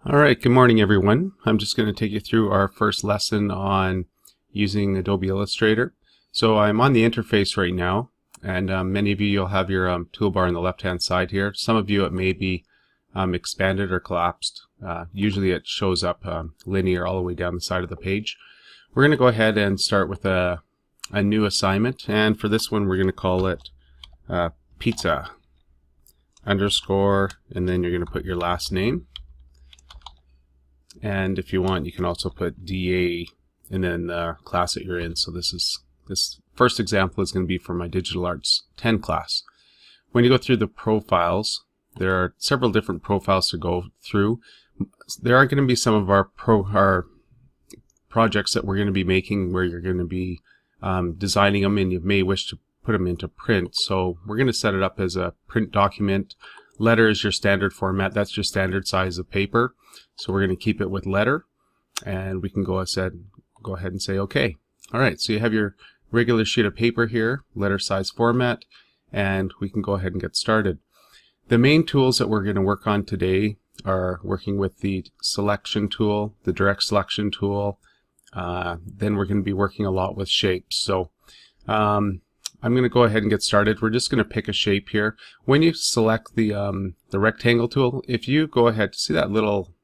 Alright, good morning everyone. I'm just going to take you through our first lesson on using Adobe Illustrator. So I'm on the interface right now, and many of you, you'll have your toolbar on the left hand side here. Some of you it may be expanded or collapsed. Usually it shows up linear all the way down the side of the page. We're going to go ahead and start with a new assignment, and for this one we're going to call it pizza underscore, and then you're going to put your last name. And if you want, you can also put DA and then the class that you're in. So this first example is going to be for my Digital Arts 10 class. When you go through the profiles, there are several different profiles to go through. There are going to be some of our projects that we're going to be making where you're going to be designing them, and you may wish to put them into print. So we're going to set it up as a print document. Letter is your standard format. That's your standard size of paper. So we're going to keep it with letter, and we can go ahead and say OK. All right, so you have your regular sheet of paper here, letter size format, and we can go ahead and get started. The main tools that we're going to work on today are working with the selection tool, the direct selection tool. Then we're going to be working a lot with shapes. So I'm going to go ahead and get started. We're just going to pick a shape here. When you select the rectangle tool, if you go ahead, see that little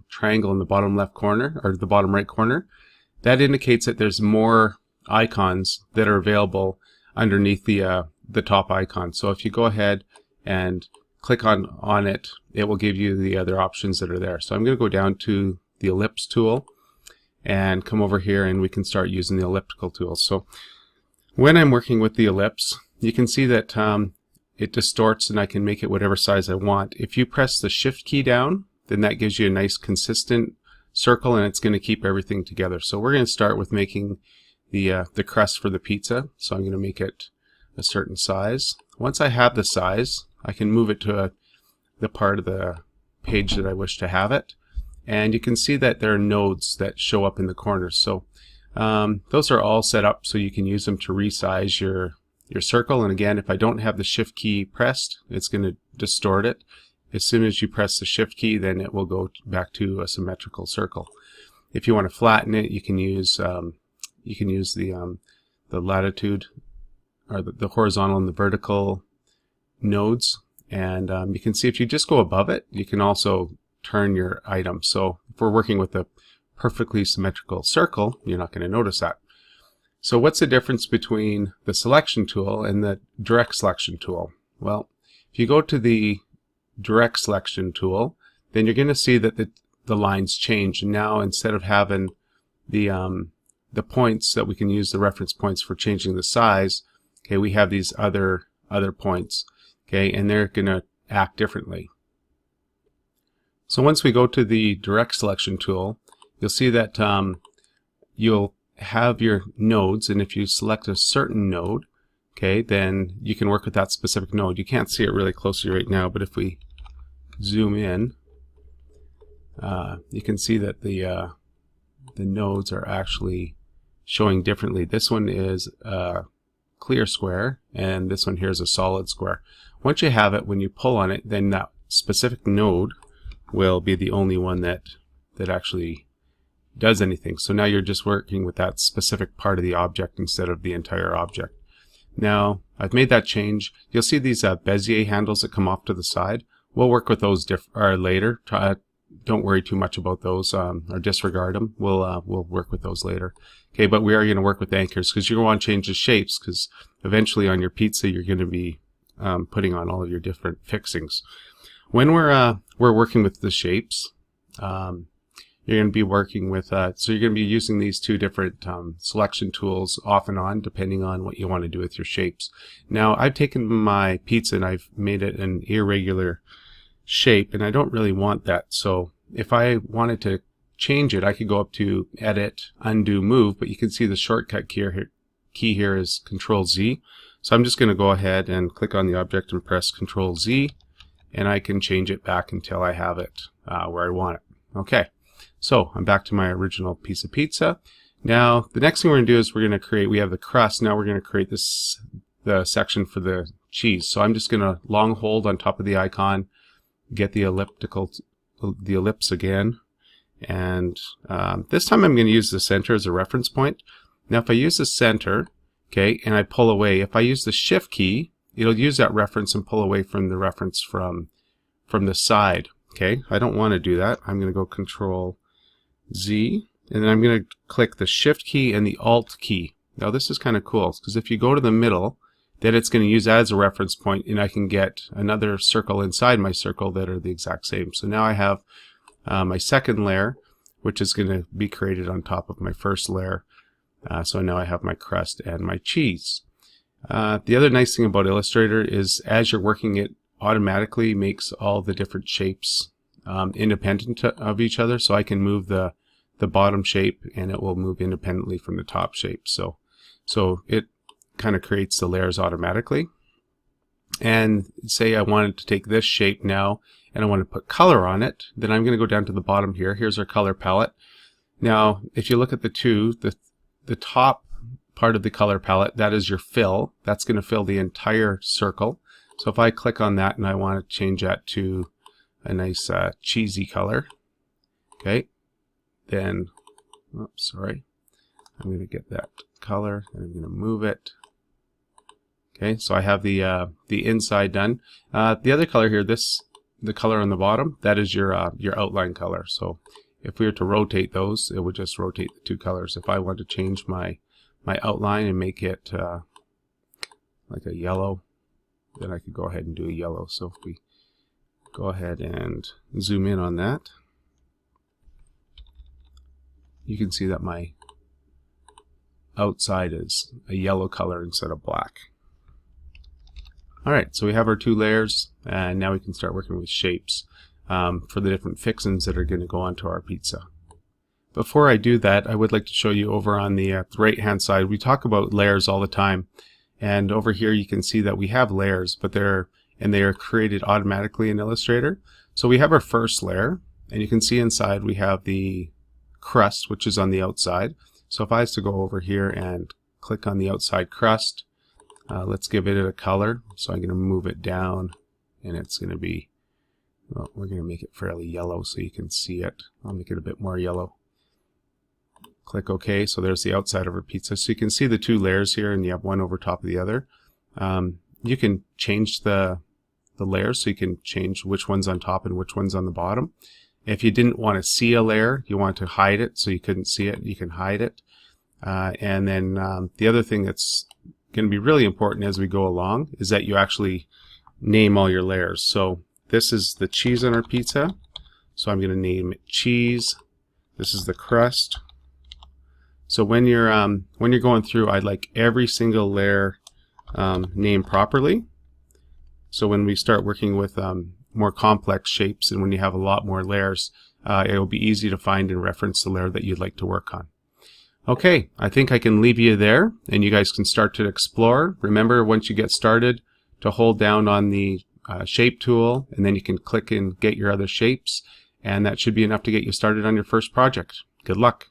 triangle in the bottom left corner or the bottom right corner, that indicates that there's more icons that are available underneath the top icon. So if you go ahead and click on it, it will give you the other options that are there. So I'm going to go down to the ellipse tool and come over here, and we can start using the elliptical tool. So when I'm working with the ellipse, you can see that it distorts, and I can make it whatever size I want. If you press the shift key down, then that gives you a nice consistent circle, and it's going to keep everything together. So we're going to start with making the crust for the pizza. So I'm going to make it a certain size. Once I have the size, I can move it to the part of the page that I wish to have it. And you can see that there are nodes that show up in the corners. So those are all set up so you can use them to resize your circle. And again, if I don't have the shift key pressed, it's going to distort it. As soon as you press the shift key, then it will go back to a symmetrical circle. If you want to flatten it, you can use the latitude, or the horizontal and the vertical nodes. And you can see if you just go above it, you can also turn your item. So if we're working with a perfectly symmetrical circle, you're not going to notice that. So what's the difference between the selection tool and the direct selection tool? Well, if you go to the direct selection tool, then you're going to see that the lines change. And now instead of having the points that we can use, the reference points for changing the size, okay, we have these other points, okay, and they're going to act differently. So once we go to the direct selection tool, you'll see that you'll have your nodes, and if you select a certain node, okay, then you can work with that specific node. You can't see it really closely right now, but if we zoom in, you can see that the nodes are actually showing differently. This one is a clear square, and this one here is a solid square. Once you have it, when you pull on it, then that specific node will be the only one that actually does anything. So now you're just working with that specific part of the object instead of the entire object. Now I've made that change. You'll see these Bezier handles that come off to the side. We'll work with those later. Don't worry too much about those or disregard them. We'll work with those later. Okay, but we are going to work with anchors because you want to change the shapes, because eventually on your pizza you're going to be putting on all of your different fixings. When we're working with the shapes, you're going to be working with, so you're going to be using these two different selection tools off and on, depending on what you want to do with your shapes. Now, I've taken my pizza and I've made it an irregular shape, and I don't really want that. So if I wanted to change it, I could go up to Edit, Undo, Move, but you can see the shortcut key here is Control Z. So I'm just going to go ahead and click on the object and press Control Z, and I can change it back until I have it where I want it. Okay. So I'm back to my original piece of pizza. Now the next thing we're going to do is we're going to create, we have the crust, now we're going to create the section for the cheese. So I'm just going to long hold on top of the icon, get the elliptical the ellipse again. And this time I'm going to use the center as a reference point. Now if I use the center, okay, and I pull away, if I use the shift key, it'll use that reference and pull away from the reference from the side. Okay, I don't want to do that. I'm going to go Control Z, and then I'm going to click the shift key and the alt key. Now this is kind of cool, because if you go to the middle, then it's going to use that as a reference point, and I can get another circle inside my circle that are the exact same. So now I have my second layer, which is going to be created on top of my first layer. So now I have my crust and my cheese. The other nice thing about Illustrator is as you're working, it automatically makes all the different shapes independent of each other. So I can move the bottom shape and it will move independently from the top shape. So it kind of creates the layers automatically. And say I wanted to take this shape now and I want to put color on it, then I'm going to go down to the bottom here. Here's our color palette. Now if you look at the top part of the color palette, that is your fill. That's going to fill the entire circle. So if I click on that and I want to change that to a nice cheesy color, okay, then, oops, sorry, I'm going to get that color and I'm going to move it. Okay, so I have the inside done. The other color here, the color on the bottom, that is your outline color. So if we were to rotate those, it would just rotate the two colors. If I want to change my outline and make it like a yellow, then I could go ahead and do a yellow. So if we go ahead and zoom in on that, you can see that my outside is a yellow color instead of black. Alright, so we have our two layers, and now we can start working with shapes for the different fixins that are going to go onto our pizza. Before I do that, I would like to show you over on the right hand side, we talk about layers all the time, and over here you can see that we have layers, but they are created automatically in Illustrator. So we have our first layer, and you can see inside we have the crust, which is on the outside. So if I was to go over here and click on the outside crust, let's give it a color. So I'm going to move it down, and it's going to be, well, we're going to make it fairly yellow so you can see it. I'll make it a bit more yellow. Click OK. So there's the outside of our pizza. So you can see the two layers here, and you have one over top of the other. You can change the layers, so you can change which one's on top and which one's on the bottom. If you didn't want to see a layer, you want to hide it so you couldn't see it, you can hide it. And then the other thing that's going to be really important as we go along is that you actually name all your layers. So this is the cheese on our pizza, so I'm going to name it cheese. This is the crust. So when you're going through, I'd like every single layer named properly. So when we start working with more complex shapes and when you have a lot more layers, it will be easy to find and reference the layer that you'd like to work on. Okay, I think I can leave you there and you guys can start to explore. Remember, once you get started, to hold down on the shape tool, and then you can click and get your other shapes, and that should be enough to get you started on your first project. Good luck.